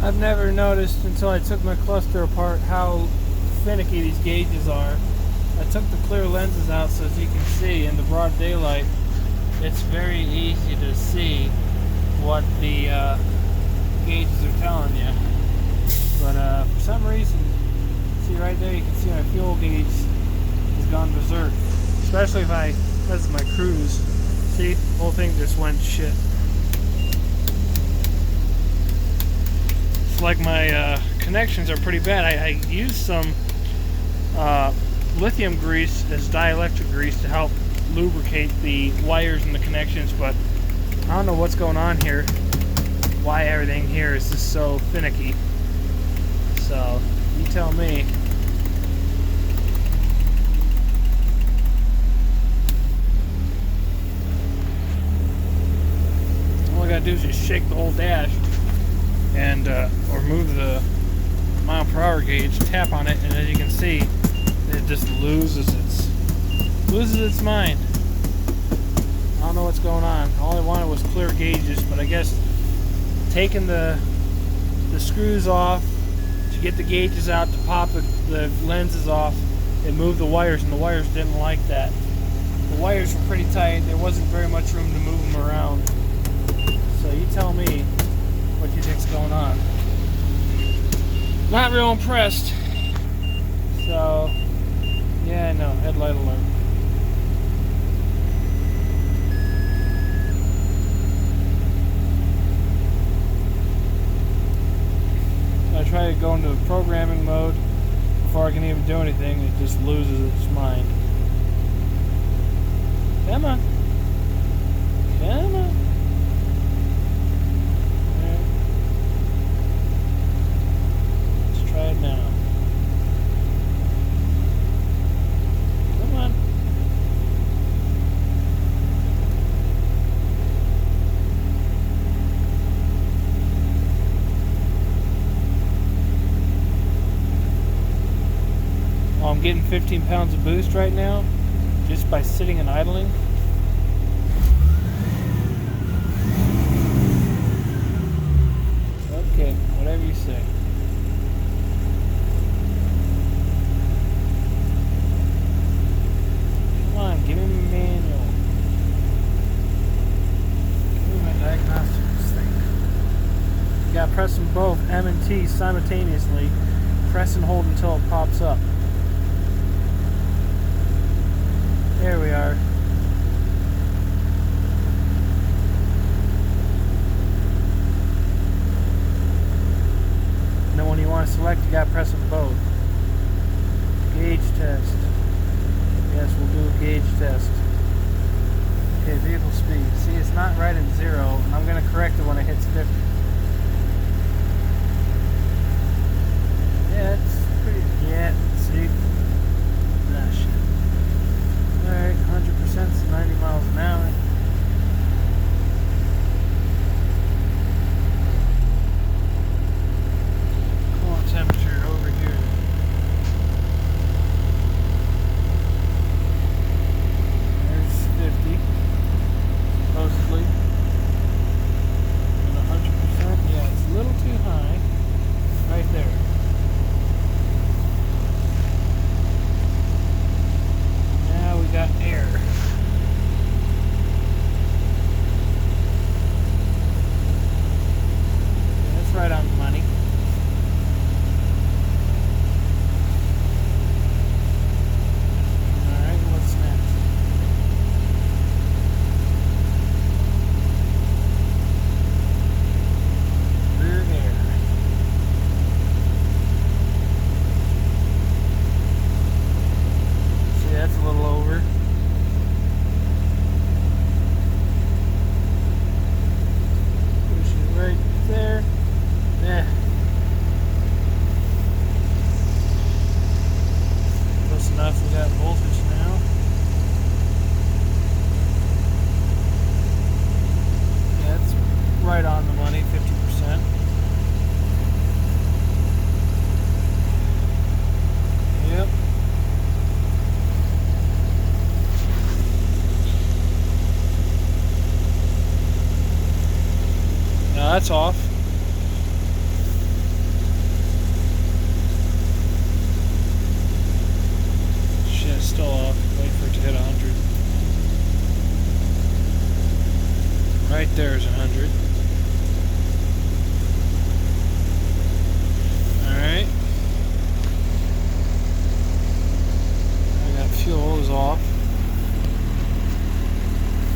I've never noticed until I took my cluster apart how finicky these gauges are. I took the clear lenses out so as you can see in the broad daylight, it's very easy to see what the gauges are telling you. But for some reason, see right there, you can see my fuel gauge has gone berserk. Especially if this is my cruise. See, the whole thing just went shit. It's like my connections are pretty bad. I used some lithium grease as dielectric grease to help lubricate the wires and the connections, but I don't know what's going on here, why everything here is just so finicky. So you tell me. All I gotta do is just shake the whole dash and or move the mile per hour gauge, tap on it, and as you can see, it just loses its mind. I don't know what's going on. All I wanted was clear gauges, but I guess taking the screws off to get the gauges out to pop the lenses off, it moved the wires, and the wires didn't like that. The wires were pretty tight. There wasn't very much room to move them around. So you tell me what you think's going on. Not real impressed. So yeah, no, headlight alert. I try to go into the programming mode before I can even do anything. It just loses its mind. Come on. Come on. Alright. Let's try it now. Come on. Well, I'm getting 15 pounds of boost right now just by sitting and idling. Okay, whatever you say. Come on, give me my manual. Give me my diagnostics thing. You gotta press them both, M and T, simultaneously. Press and hold until it pops up. There we are. And then when you want to select, you gotta press them both. Gauge test. Yes, we'll do a gauge test. Okay, vehicle speed. See, it's not right at 0. I'm gonna correct it when it hits 50. Yeah, it's pretty. Yeah, see. Nah, shit. Alright, 100% is 90 miles an hour. Coolant temperature over here. There's 50, supposedly. And 100%, yeah, it's a little too high. Right there. We got air. Yeah, that's right on the money. Alright, what's next? Rear air. See, that's a little over. Right there. Yeah. Close enough. We got voltage now. Yeah, it's right on the money, 50%. Yep. Now that's off. still off. Wait for it to hit 100. Right there's 100. Alright. I got fuel is off.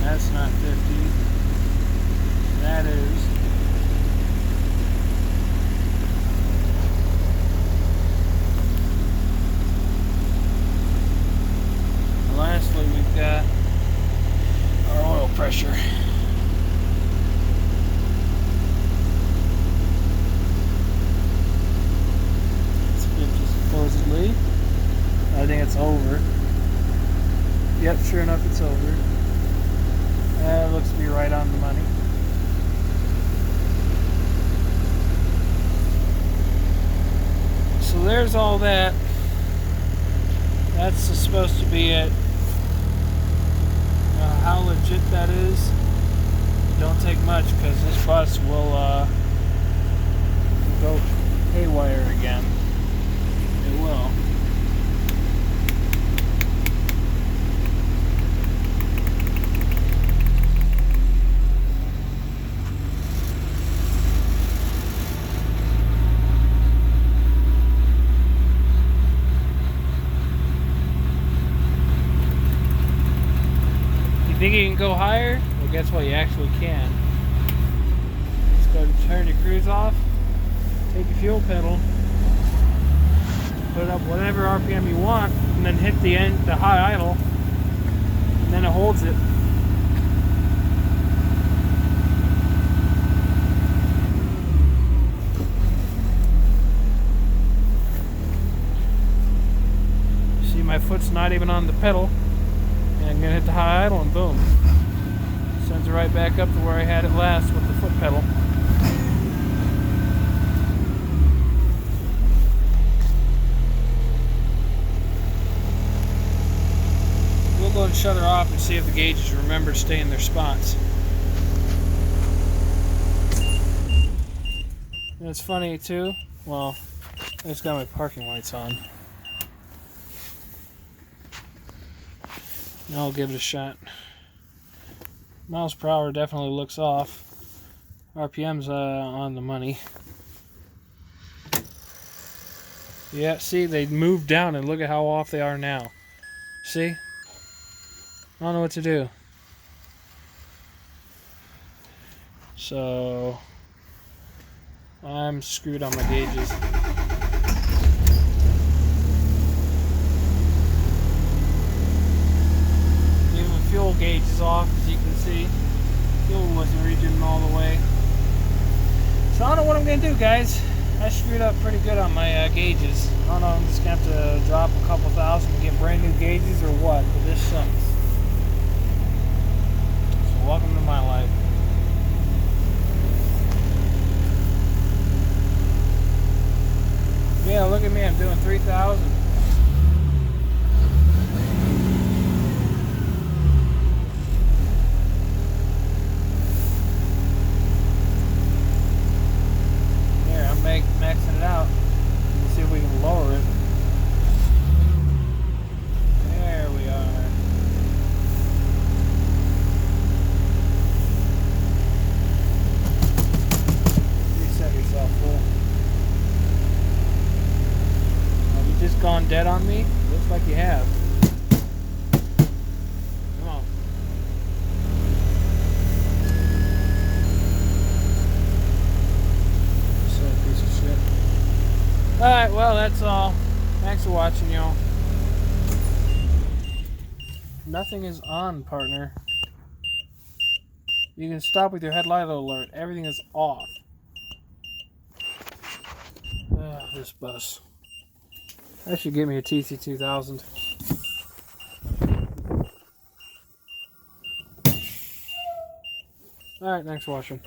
That's not 50. That is. And lastly, we've got our oil pressure. It's 50 supposedly. I think it's over. Yep, sure enough, it's over. It looks to be right on the money. So there's all that. That's supposed to be it. How legit that is, don't take much, because this bus will go haywire again. It will. Think you can go higher? Well, guess what? You actually can. Just go to turn your cruise off, take your fuel pedal, put up whatever RPM you want, and then hit the high idle, and then it holds it. See, my foot's not even on the pedal. And I'm going to hit the high idle and boom. Sends it right back up to where I had it last with the foot pedal. We'll go and shut her off and see if the gauges remember to stay in their spots. And it's funny too, well, I just got my parking lights on. Now I'll give it a shot. Miles per hour definitely looks off. RPM's on the money. Yeah, see, they moved down and look at how off they are now. See? I don't know what to do. So I'm screwed on my gauges. Fuel gauge is off, as you can see. Fuel wasn't reaching all the way. So I don't know what I'm going to do, guys. I screwed up pretty good on my gauges. I don't know, I'm just going to have to drop a couple thousand and get brand new gauges or what, but this sucks. So welcome to my life. Yeah, look at me, I'm doing 3,000. Maxing it out. Let's see if we can lower it. There we are. Reset yourself, fool. Have you just gone dead on me? Looks like you have. Come on. Alright, well, that's all. Thanks for watching, y'all. Nothing is on, partner. You can stop with your headlight alert. Everything is off. This bus. That should give me a TC2000. Alright, thanks for watching.